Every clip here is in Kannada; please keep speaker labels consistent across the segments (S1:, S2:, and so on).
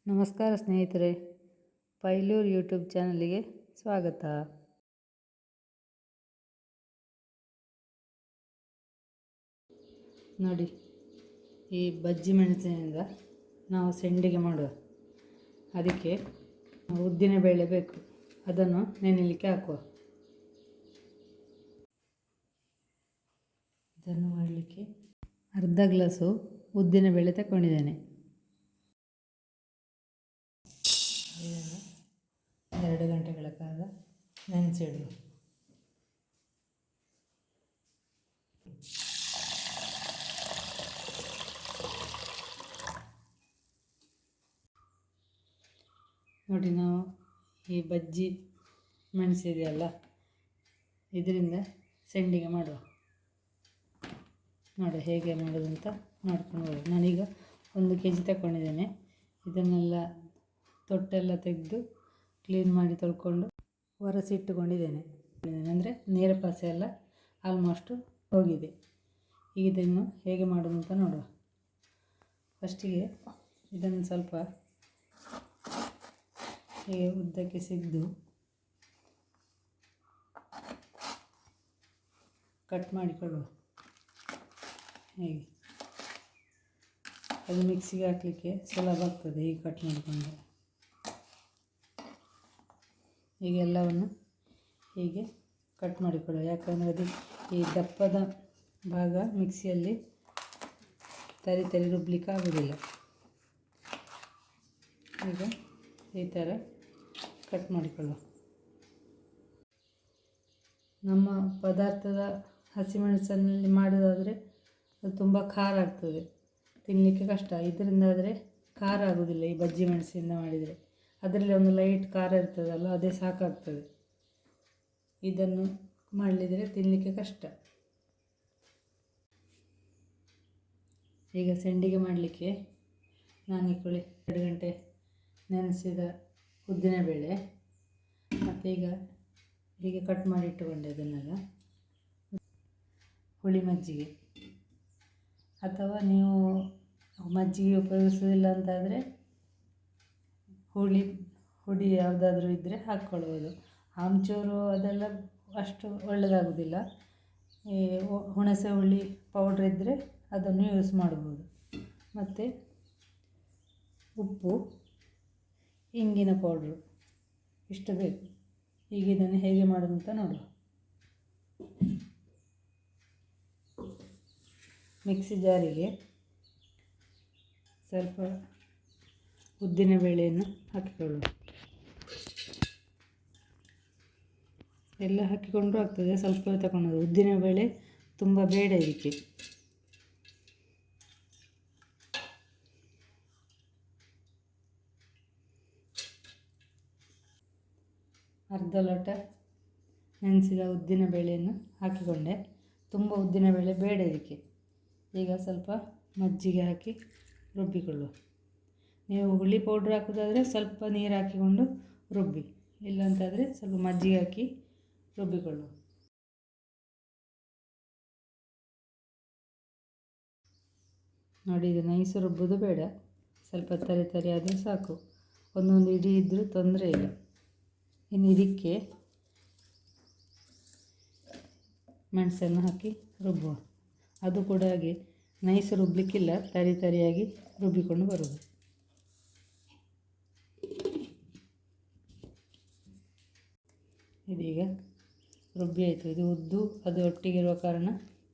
S1: ನಮಸ್ಕಾರ ಸ್ನೇಹಿತರೆ, ಪೈಲೂರ್ ಯೂಟ್ಯೂಬ್ ಚಾನಲಿಗೆ ಸ್ವಾಗತ. ನೋಡಿ, ಈ ಬಜ್ಜಿ ಮೆಣಸಿನಿಂದ ನಾವು ಸೆಂಡಿಗೆ ಮಾಡುವ. ಅದಕ್ಕೆ ಉದ್ದಿನ ಬೇಳೆ ಬೇಕು, ಅದನ್ನು ನೆನೆಯಲಿಕ್ಕೆ ಹಾಕುವ. ಇದನ್ನು ಮಾಡಲಿಕ್ಕೆ ಅರ್ಧ ಗ್ಲಾಸು ಉದ್ದಿನ ಬೇಳೆ ತಗೊಂಡಿದ್ದೇನೆ. 2 ಗಂಟೆಗಳ ಕಾಲ ನೆನೆಸಿಡುವ. ನೋಡಿ, ನಾವು ಈ ಬಜ್ಜಿ ಮೆಣಸಿದೆಯಲ್ಲ, ಇದರಿಂದ ಸೆಂಡಿಗೆ ಮಾಡುವ. ನೋಡಿ ಹೇಗೆ ಮಾಡೋದು ಅಂತ ಮಾಡ್ಕೊಂಡು ಹೋಗಿ. ನಾನೀಗ 1 kg ತಗೊಂಡಿದ್ದೇನೆ. ಇದನ್ನೆಲ್ಲ ತೊಟ್ಟೆಲ್ಲ ತೆಗೆದು ಕ್ಲೀನ್ ಮಾಡಿ ತೊಳ್ಕೊಂಡು ಒರೆಸಿಟ್ಟುಕೊಂಡಿದ್ದೇನೆ. ಅಂದರೆ ನೀರಪಾಸೆ ಎಲ್ಲ ಆಲ್ಮೋಸ್ಟು ಹೋಗಿದೆ. ಈಗ ಇದನ್ನು ಹೇಗೆ ಮಾಡೋದು ಅಂತ ನೋಡುವ. ಫಸ್ಟಿಗೆ ಇದನ್ನು ಸ್ವಲ್ಪ ಹೀಗೆ ಉದ್ದಕ್ಕೆ ಸಿಗ್ದು ಕಟ್ ಮಾಡಿಕೊಳ್ಳುವ. ಹೀಗೆ ಅದು ಮಿಕ್ಸಿಗೆ ಹಾಕಲಿಕ್ಕೆ ಸುಲಭ ಆಗ್ತದೆ ಹೀಗೆ ಕಟ್ ಮಾಡಿಕೊಂಡು. ಈಗ ಎಲ್ಲವನ್ನು ಹೀಗೆ ಕಟ್ ಮಾಡಿಕೊಳ್ಳುವ. ಯಾಕಂದರೆ ಅದು ಈ ದಪ್ಪದ ಭಾಗ ಮಿಕ್ಸಿಯಲ್ಲಿ ತರಿ ರುಬ್ಬಲಿಕ್ಕೆ ಆಗೋದಿಲ್ಲ. ಈಗ ಈ ಥರ ಕಟ್ ಮಾಡಿಕೊಳ್ಳುವ. ನಮ್ಮ ಪದಾರ್ಥದ ಹಸಿಮೆಣಸಲ್ಲಿ ಮಾಡೋದಾದರೆ ಅದು ತುಂಬ ಖಾರ ಆಗ್ತದೆ, ತಿನ್ನಲಿಕ್ಕೆ ಕಷ್ಟ. ಇದರಿಂದ ಆದರೆ ಖಾರ ಆಗೋದಿಲ್ಲ. ಈ ಬಜ್ಜಿ ಮೆಣಸಿನಿಂದ ಮಾಡಿದರೆ ಅದರಲ್ಲಿ ಒಂದು ಲೈಟ್ ಖಾರ ಇರ್ತದಲ್ಲ, ಅದೇ ಸಾಕಾಗ್ತದೆ. ಇದನ್ನು ಮಾಡಲಿದ್ರೆ ತಿನ್ನಲಿಕ್ಕೆ ಕಷ್ಟ. ಈಗ ಸೆಂಡಿಗೆ ಮಾಡಲಿಕ್ಕೆ ನಾನು 2 ಗಂಟೆ ನೆನೆಸಿದ ಉದ್ದಿನಬೇಳೆ ಮತ್ತು ಈಗ ಹೀಗೆ ಕಟ್ ಮಾಡಿ ಇಟ್ಟುಕೊಂಡೆ ಅದನ್ನೆಲ್ಲ. ಹುಳಿ ಮಜ್ಜಿಗೆ, ಅಥವಾ ನೀವು ಮಜ್ಜಿಗೆ ಉಪಯೋಗಿಸೋದಿಲ್ಲ ಅಂತಾದರೆ ಹುಡಿ ಯಾವುದಾದ್ರೂ ಇದ್ದರೆ ಹಾಕ್ಕೊಳ್ಬೋದು. ಆಮ್ಚೂರು ಅದೆಲ್ಲ ಅಷ್ಟು ಒಳ್ಳೆಯದಾಗೋದಿಲ್ಲ. ಈ ಹುಣಸೆ ಹುಳಿ ಪೌಡ್ರ್ ಇದ್ದರೆ ಅದನ್ನು ಯೂಸ್ ಮಾಡ್ಬೋದು. ಮತ್ತು ಉಪ್ಪು, ಇಂಗಿನ ಪೌಡ್ರು ಇಷ್ಟು ಬೇಕು. ಈಗ ಇದನ್ನು ಹೇಗೆ ಮಾಡೋದು ಅಂತ ನೋಡುವ. ಮಿಕ್ಸಿ ಜಾರಿಗೆ ಸ್ವಲ್ಪ ಉದ್ದಿನ ಬೇಳೆಯನ್ನು ಹಾಕಿಕೊಳ್ಳುವ. ಎಲ್ಲ ಹಾಕಿಕೊಂಡ್ರೂ ಆಗ್ತದೆ, ಸ್ವಲ್ಪ ತಗೊಳ್ಳೋದು. ಉದ್ದಿನ ಬೇಳೆ ತುಂಬ ಬೇಡ ಇದಕ್ಕೆ. ಅರ್ಧ ಲೋಟ ನೆನೆಸಿದ ಉದ್ದಿನ ಬೇಳೆಯನ್ನು ಹಾಕಿಕೊಂಡೆ. ತುಂಬ ಉದ್ದಿನ ಬೇಳೆ ಬೇಡ ಇದಕ್ಕೆ. ಈಗ ಸ್ವಲ್ಪ ಮಜ್ಜಿಗೆ ಹಾಕಿ ರುಬ್ಬಿಕೊಳ್ಳುವ. ನೀವು ಹುಳಿ ಪೌಡ್ರ್ ಹಾಕೋದಾದರೆ ಸ್ವಲ್ಪ ನೀರು ಹಾಕಿಕೊಂಡು ರುಬ್ಬಿ, ಇಲ್ಲಂತಾದರೆ ಸ್ವಲ್ಪ ಮಜ್ಜಿಗೆ ಹಾಕಿ ರುಬ್ಬಿಕೊಳ್ಳುವ. ನೋಡಿ, ಇದು ನೈಸ್ ರುಬ್ಬೋದು ಬೇಡ, ಸ್ವಲ್ಪ ತರಿ ಆದರೂ ಸಾಕು. ಒಂದೊಂದು ಇಡೀ ಇದ್ದರೂ ತೊಂದರೆ ಇಲ್ಲ. ಇನ್ನು ಇದಕ್ಕೆ ಮೆಣಸನ್ನು ಹಾಕಿ ರುಬ್ಬುವ. ಅದು ಕೂಡ ಹಾಗೆ ನೈಸ್ ರುಬ್ಬಲಿಕ್ಕಿಲ್ಲ, ತರಿಯಾಗಿ ರುಬ್ಬಿಕೊಂಡು ಬರುವುದು. ಇದೀಗ ರುಬ್ಬಿ ಆಯಿತು. ಇದು ಉದ್ದು ಅದು ಒಟ್ಟಿಗೆ ಇರುವ ಕಾರಣ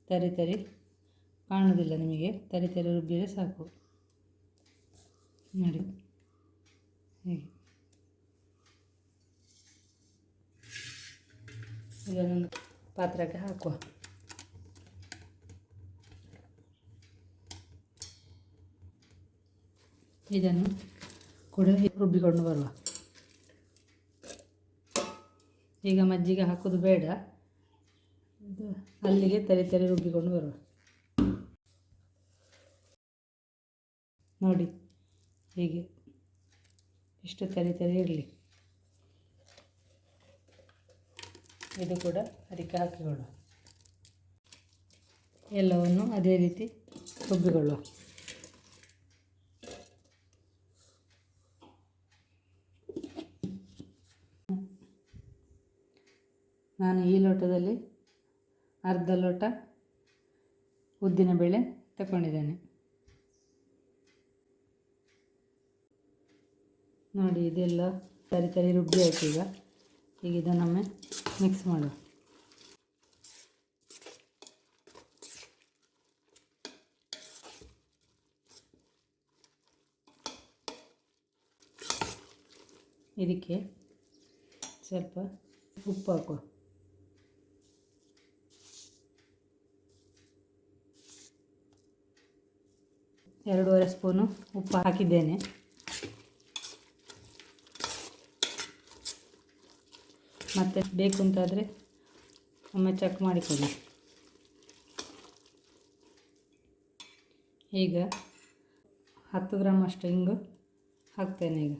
S1: ತರಿ ಕಾಣೋದಿಲ್ಲ ನಿಮಗೆ. ತರಿ ರುಬ್ಬಿದರೆ ಸಾಕು. ನೋಡಿ ಹೀಗೆ. ಇದನ್ನು ಪಾತ್ರಕ್ಕೆ ಹಾಕುವ. ಇದನ್ನು ಕೂಡ ರುಬ್ಬಿಕೊಂಡು ಬರುವ. ಈಗ ಮಜ್ಜಿಗೆ ಹಾಕೋದು ಬೇಡ, ಇದು ಅಲ್ಲಿಗೆ ತರಿ ರುಬ್ಬಿಕೊಂಡು ಬರುವ. ನೋಡಿ ಹೀಗೆ ಇಷ್ಟು ತರಿ ಇರಲಿ. ಇದು ಕೂಡ ಅದಕ್ಕೆ ಹಾಕಿಕೊಳ್ಳುವ. ಎಲ್ಲವನ್ನು ಅದೇ ರೀತಿ ರುಬ್ಬಿಕೊಳ್ಳುವ. ನಾನು ಈ ಲೋಟದಲ್ಲಿ ಅರ್ಧ ಲೋಟ ಉದ್ದಿನಬೇಳೆ ತಗೊಂಡಿದ್ದೇನೆ. ನೋಡಿ ಇದೆಲ್ಲ ತರಿ ರುಬ್ಬಿ ಆಯ್ತು. ಈಗ ಇದನ್ನೊಮ್ಮೆ ಮಿಕ್ಸ್ ಮಾಡುವ. ಇದಕ್ಕೆ ಸ್ವಲ್ಪ ಉಪ್ಪು ಹಾಕುವ. ಎರಡೂವರೆ ಸ್ಪೂನು ಉಪ್ಪು ಹಾಕಿದ್ದೇನೆ. ಮತ್ತು ಬೇಕು ಅಂತಾದರೆ ಒಮ್ಮೆ ಚೆಕ್ ಮಾಡಿಕೊಳ್ಳಿ. ಈಗ 10 ಗ್ರಾಮ್ ಅಷ್ಟು ಇಂಗು ಹಾಕ್ತೇನೆ. ಈಗ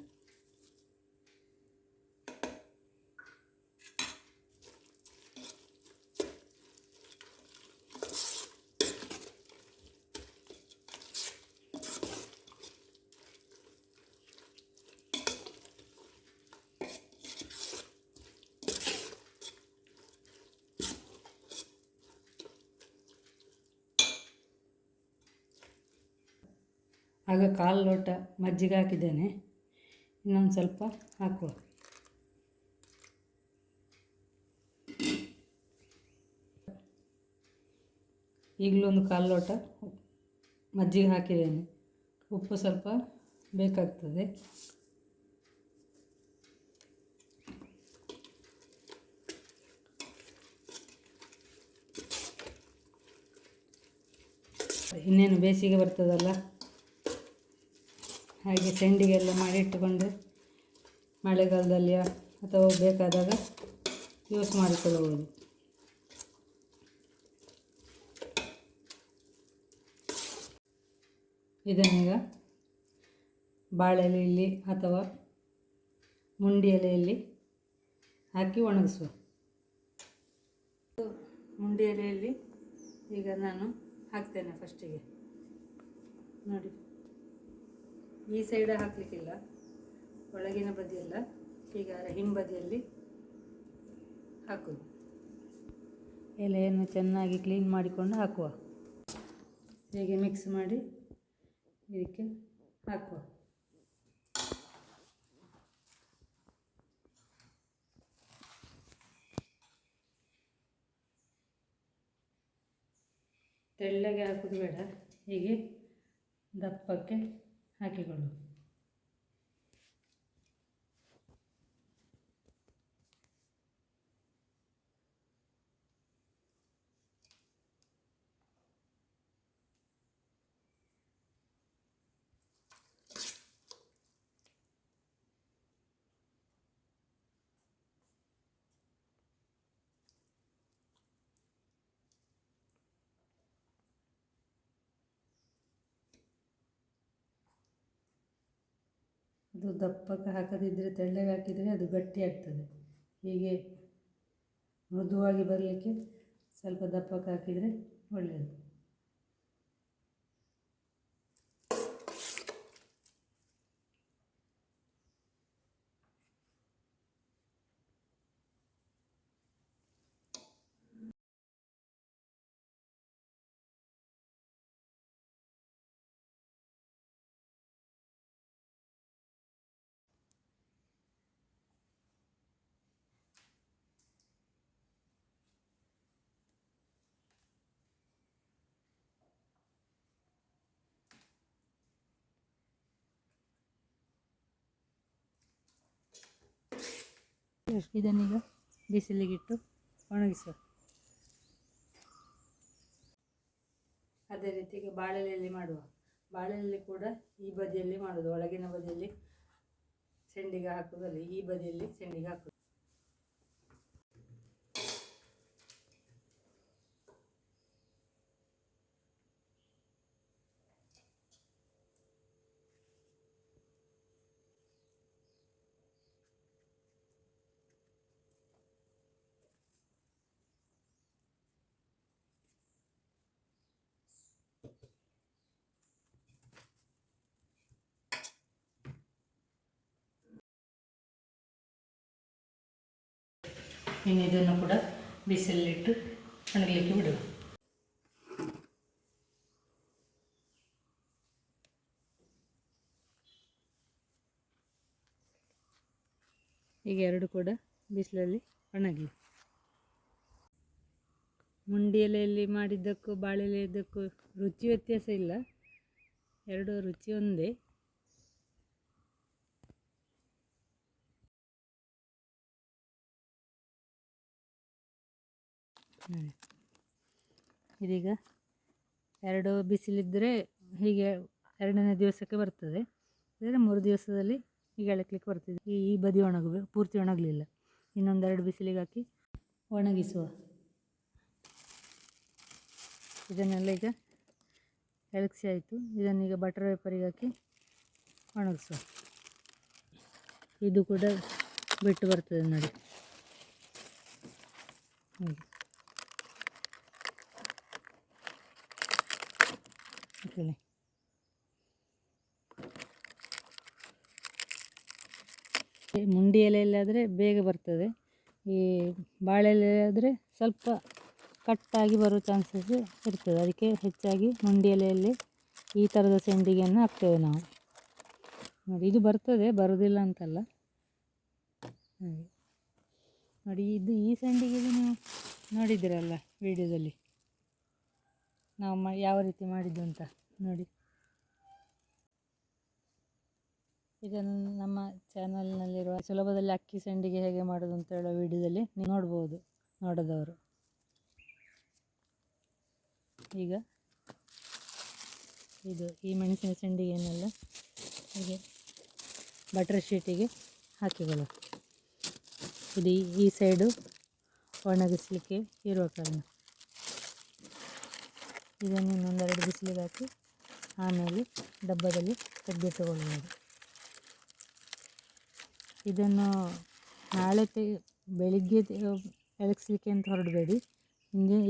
S1: ಆಗ 1/4 ಲೋಟ ಮಜ್ಜಿಗೆ ಹಾಕಿದ್ದೇನೆ. ಇನ್ನೊಂದು ಸ್ವಲ್ಪ ಹಾಕುವ. ಈಗಲೂ ಒಂದು 1/4 ಲೋಟ ಮಜ್ಜಿಗೆ ಹಾಕಿದ್ದೇನೆ. ಉಪ್ಪು ಸ್ವಲ್ಪ ಬೇಕಾಗ್ತದೆ. ಇನ್ನೇನು ಬೇಸಿಗೆ ಬರ್ತದಲ್ಲ, ಹಾಗೆ ಸೆಂಡಿಗೆಲ್ಲ ಮಾಡಿ ಇಟ್ಟುಕೊಂಡು ಮಳೆಗಾಲದಲ್ಲಿ ಅಥವಾ ಬೇಕಾದಾಗ ಯೂಸ್ ಮಾಡಿಕೊಳ್ಳಬಹುದು. ಇದನ್ನೀಗ ಬಾಳೆ ಎಲೆಯಲ್ಲಿ ಅಥವಾ ಮುಂಡಿ ಎಲೆಯಲ್ಲಿ ಹಾಕಿ ಒಣಗಿಸುವ. ಮುಂಡಿ ಎಲೆಯಲ್ಲಿ ಈಗ ನಾನು ಹಾಕ್ತೇನೆ. ಫಸ್ಟಿಗೆ ನೋಡಿ, ಈ ಸೈಡ್ ಹಾಕಲಿಕ್ಕಿಲ್ಲ, ಒಳಗಿನ ಬದಿಯೆಲ್ಲ ಈಗ ಹಿಂಬದಿಯಲ್ಲಿ ಹಾಕೋದು. ಎಲೆಯನ್ನು ಚೆನ್ನಾಗಿ ಕ್ಲೀನ್ ಮಾಡಿಕೊಂಡು ಹಾಕುವ. ಹೀಗೆ ಮಿಕ್ಸ್ ಮಾಡಿ ಇದಕ್ಕೆ ಹಾಕುವ. ತೆಳ್ಳಗೆ ಹಾಕೋದು ಬೇಡ, ಹೀಗೆ ದಪ್ಪಕ್ಕೆ ಹಾಕಿಕೊಳ್ಳು. ಅದು ದಪ್ಪಕ್ಕೆ ಹಾಕದಿದ್ದರೆ, ತೆಳ್ಳಗೆ ಹಾಕಿದರೆ ಅದು ಗಟ್ಟಿ ಆಗ್ತದೆ. ಹೀಗೆ ಮೃದುವಾಗಿ ಬರಲಿಕ್ಕೆ ಸ್ವಲ್ಪ ದಪ್ಪಕ್ಕೆ ಹಾಕಿದರೆ ಒಳ್ಳೆಯದು. ಇದನ್ನೀಗ ಬಿಸಿಲಿಗಿಟ್ಟು ಒಣಗಿಸುವ. ಅದೇ ರೀತಿ ಈಗ ಬಾಳೆಲೆಯಲ್ಲಿ ಮಾಡುವ. ಬಾಳೆಲೆ ಕೂಡ ಈ ಬದಿಯಲ್ಲಿ ಮಾಡೋದು, ಒಳಗಿನ ಬದಿಯಲ್ಲಿ ಸೆಂಡಿಗೆ ಹಾಕೋದಲ್ಲಿ ಈ ಬದಿಯಲ್ಲಿ ಸೆಂಡಿಗೆ ಹಾಕೋದು. ಇನ್ನು ಇದನ್ನು ಕೂಡ ಬಿಸಿಲಲ್ಲಿಟ್ಟು ಒಣಗಲಿಕ್ಕೆ ಬಿಡುವ. ಈಗ ಎರಡು ಕೂಡ ಬಿಸಿಲಲ್ಲಿ ಒಣಗಲಿ. ಮುಂಡಿ ಎಲೆಯಲ್ಲಿ ಮಾಡಿದ್ದಕ್ಕೂ ಬಾಳೆ ಎಲೆಯದ್ದಕ್ಕೂ ರುಚಿ ವ್ಯತ್ಯಾಸ ಇಲ್ಲ, ಎರಡು ರುಚಿ ಒಂದೇ. ಇದೀಗ ಎರಡು ಬಿಸಿಲಿದ್ದರೆ ಹೀಗೆ ಎರಡನೇ ದಿವಸಕ್ಕೆ ಬರ್ತದೆ, ಅಂದರೆ 3 ದಿವಸದಲ್ಲಿ ಹೀಗೆ ಎಳಕ್ಲಿಕ್ಕೆ ಬರ್ತದೆ. ಈ ಬದಿ ಒಣಗಬೇಕು, ಪೂರ್ತಿ ಒಣಗಲಿಲ್ಲ, ಇನ್ನೊಂದೆರಡು ಬಿಸಿಲಿಗೆ ಹಾಕಿ ಒಣಗಿಸುವ. ಇದನ್ನೆಲ್ಲ ಈಗ ಎಳಗಿಸಿ ಆಯಿತು. ಇದನ್ನೀಗ ಬಟರ್ ಪೇಪರಿಗೆ ಹಾಕಿ ಒಣಗಿಸುವ. ಇದು ಕೂಡ ಬಿಟ್ಟು ಬರ್ತದೆ ನೋಡಿ. ಓಕೆ, ಮುಂಡಿ ಎಲೆಯಲ್ಲಾದರೆ ಬೇಗ ಬರ್ತದೆ, ಈ ಬಾಳೆ ಎಲೆಯಾದರೆ ಸ್ವಲ್ಪ ಕಟ್ಟಾಗಿ ಬರೋ ಚಾನ್ಸಸ್ ಇರ್ತದೆ. ಅದಕ್ಕೆ ಹೆಚ್ಚಾಗಿ ಮುಂಡಿ ಎಲೆಯಲ್ಲಿ ಈ ಥರದ ಸೆಂಡಿಗೆಯನ್ನು ಹಾಕ್ತೇವೆ ನಾವು. ನೋಡಿ, ಇದು ಬರ್ತದೆ, ಬರೋದಿಲ್ಲ ಅಂತಲ್ಲ. ನೋಡಿ, ಈ ಸೆಂಡಿಗೆ ನೀವು ನೋಡಿದ್ದೀರಲ್ಲ ವಿಡಿಯೋದಲ್ಲಿ ನಾವು ಯಾವ ರೀತಿ ಮಾಡಿದ್ದು ಅಂತ ನೋಡಿ. ಇದನ್ನು ನಮ್ಮ ಚಾನಲ್ನಲ್ಲಿರುವ ಸುಲಭದಲ್ಲಿ ಅಕ್ಕಿ ಸಂಡಿಗೆ ಹೇಗೆ ಮಾಡೋದು ಅಂತ ಹೇಳೋ ವಿಡಿಯೋದಲ್ಲಿ ನೀವು ನೋಡ್ಬೋದು, ನೋಡೋದವರು. ಈಗ ಈ ಮೆಣಸಿನ ಸಂಡಿಗೆಯನ್ನೆಲ್ಲ ಹೀಗೆ ಬಟರ್ ಶೀಟಿಗೆ ಹಾಕಿಕೊಳ್ಳು. ಇದು ಈ ಸೈಡು ಒಣಗಿಸಲಿಕ್ಕೆ ಇರುವ ಕಾರಣ ಇದನ್ನು ಇನ್ನೊಂದೆರಡು ಬಿಸಿಲಿಗೆ ಹಾಕಿ ಆಮೇಲೆ ಡಬ್ಬದಲ್ಲಿ ತೆಗೆದಿಟ್ಟುಕೊಳ್ಳಬಹುದು. ಇದನ್ನು ನಾಳೆ ಬೆಳಿಗ್ಗೆ ಎಳಗಿಸ್ಲಿಕ್ಕೆ ಅಂತ ಹೊರಡಬೇಡಿ,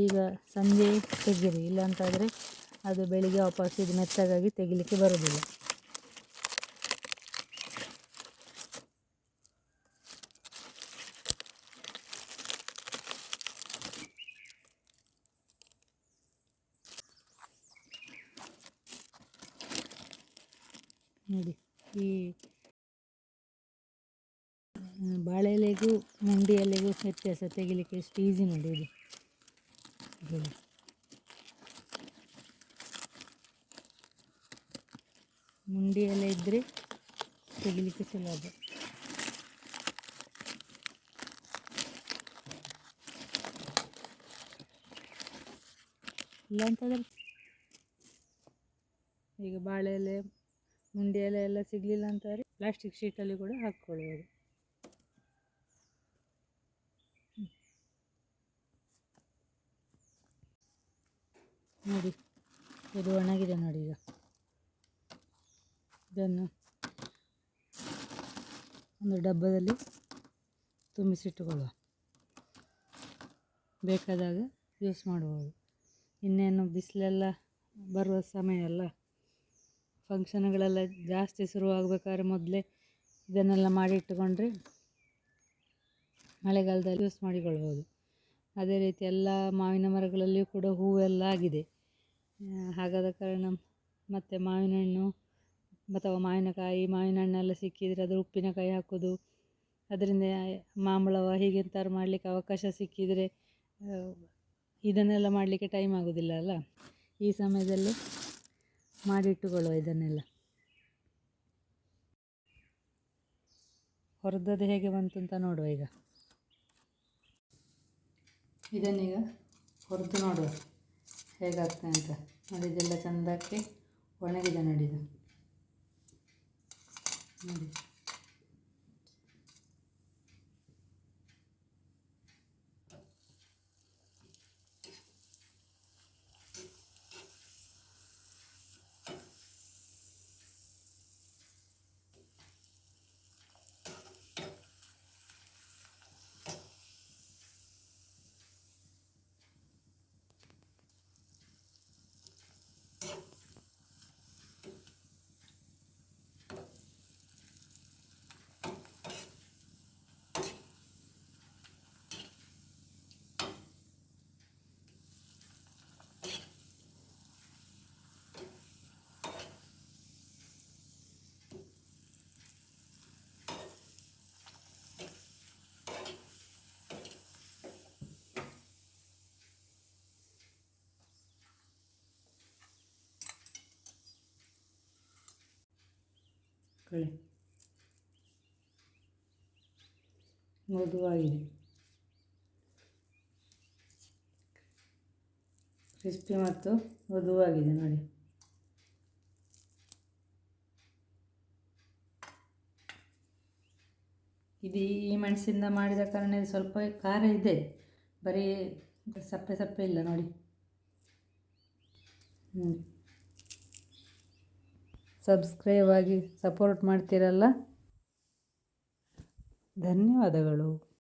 S1: ಈಗ ಸಂಜೆ ತೆಗೀರಿ, ಇಲ್ಲಾಂತಾದರೆ ಅದು ಬೆಳಿಗ್ಗೆ ವಾಪಸ್ ಇದು ಮೆತ್ತಗಾಗಿ ತೆಗಿಲಿಕ್ಕೆ ಬರೋದಿಲ್ಲ. ನೋಡಿ, ಈ ಬಾಳೆ ಎಲೆಗೂ ಮುಂಡಿ ಎಲೆಗೂ ವ್ಯತ್ಯಾಸ ತೆಗಿಲಿಕ್ಕೆ ಎಷ್ಟು ಈಸಿ ನೋಡಿ. ಇದು ಮುಂಡಿ ಎಲೆ ಇದ್ದರೆ ತೆಗಿಲಿಕ್ಕೆ ಸುಲಭ. ಇಲ್ಲಾಂತಂದರೆ ಈಗ ಬಾಳೆ ಎಲೆ ಮುಂಡಿ ಎಲೆ ಎಲ್ಲ ಸಿಗಲಿಲ್ಲ ಅಂತಾರೆ ಪ್ಲಾಸ್ಟಿಕ್ ಶೀಟಲ್ಲಿ ಕೂಡ ಹಾಕ್ಕೊಳ್ಬೋದು. ನೋಡಿ, ಇದು ಒಣಗಿದೆ ನೋಡಿ. ಈಗ ಇದನ್ನು ಒಂದು ಡಬ್ಬದಲ್ಲಿ ತುಂಬಿಸಿಟ್ಟುಕೊಳ್ಳುವ, ಬೇಕಾದಾಗ ಯೂಸ್ ಮಾಡ್ಬೋದು. ಇನ್ನೇನು ಬಿಸಿಲೆಲ್ಲ ಬರುವ ಸಮಯ ಅಲ್ಲ, ಫಂಕ್ಷನ್ಗಳೆಲ್ಲ ಜಾಸ್ತಿ ಶುರುವಾಗಬೇಕಾದ್ರೆ ಮೊದಲೇ ಇದನ್ನೆಲ್ಲ ಮಾಡಿಟ್ಟುಕೊಂಡ್ರೆ ಮಳೆಗಾಲದಲ್ಲಿ ಯೂಸ್ ಮಾಡಿಕೊಳ್ಬೋದು. ಅದೇ ರೀತಿ ಎಲ್ಲ ಮಾವಿನ ಮರಗಳಲ್ಲಿಯೂ ಕೂಡ ಹೂವೆಲ್ಲ ಆಗಿದೆ. ಹಾಗಾದ ಕಾರಣ ಮತ್ತು ಮಾವಿನ ಹಣ್ಣು ಅಥವಾ ಮಾವಿನ ಹಣ್ಣೆಲ್ಲ ಸಿಕ್ಕಿದರೆ ಅದರ ಉಪ್ಪಿನಕಾಯಿ ಹಾಕೋದು, ಅದರಿಂದ ಮಾಂಬಳವ ಹೀಗೆ ಎಂತಾರು ಮಾಡಲಿಕ್ಕೆ ಅವಕಾಶ ಸಿಕ್ಕಿದರೆ ಇದನ್ನೆಲ್ಲ ಮಾಡಲಿಕ್ಕೆ ಟೈಮ್ ಆಗೋದಿಲ್ಲ ಅಲ್ಲ, ಈ ಸಮಯದಲ್ಲಿ ಮಾಡಿಟ್ಟುಕೊಳ್ಳುವ. ಇದನ್ನೆಲ್ಲ ಹೊರದದ್ದು ಹೇಗೆ ಬಂತು ಅಂತ ನೋಡುವ. ಈಗ ಇದನ್ನೀಗ ಹೊರದು ನೋಡುವ ಹೇಗಾಗ್ತದೆ ಅಂತ. ನೋಡಿ, ಇದೆಲ್ಲ ಚೆಂದಕ್ಕೆ ಒಣಗಿದೆ ನೋಡಿ. ಇದು ನೋಡಿ, ನೋಡ್ಕೊಳ್ಳಿ, ಮೃದುವಾಗಿದೆ, ಕ್ರಿಸ್ಪಿ ಮತ್ತು ಮೃದುವಾಗಿದೆ ನೋಡಿ. ಇದು ಈ ಮೆಣಸಿಂದ ಮಾಡಿದ ಕಾರಣ ಇದು ಸ್ವಲ್ಪ ಖಾರ ಇದೆ, ಬರೀ ಸಪ್ಪೆ ಸಪ್ಪೆ ಇಲ್ಲ ನೋಡಿ. ಸಬ್ಸ್ಕ್ರೈಬ್ ಆಗಿ ಸಪೋರ್ಟ್ ಮಾಡ್ತೀರಲ್ಲ, ಧನ್ಯವಾದಗಳು.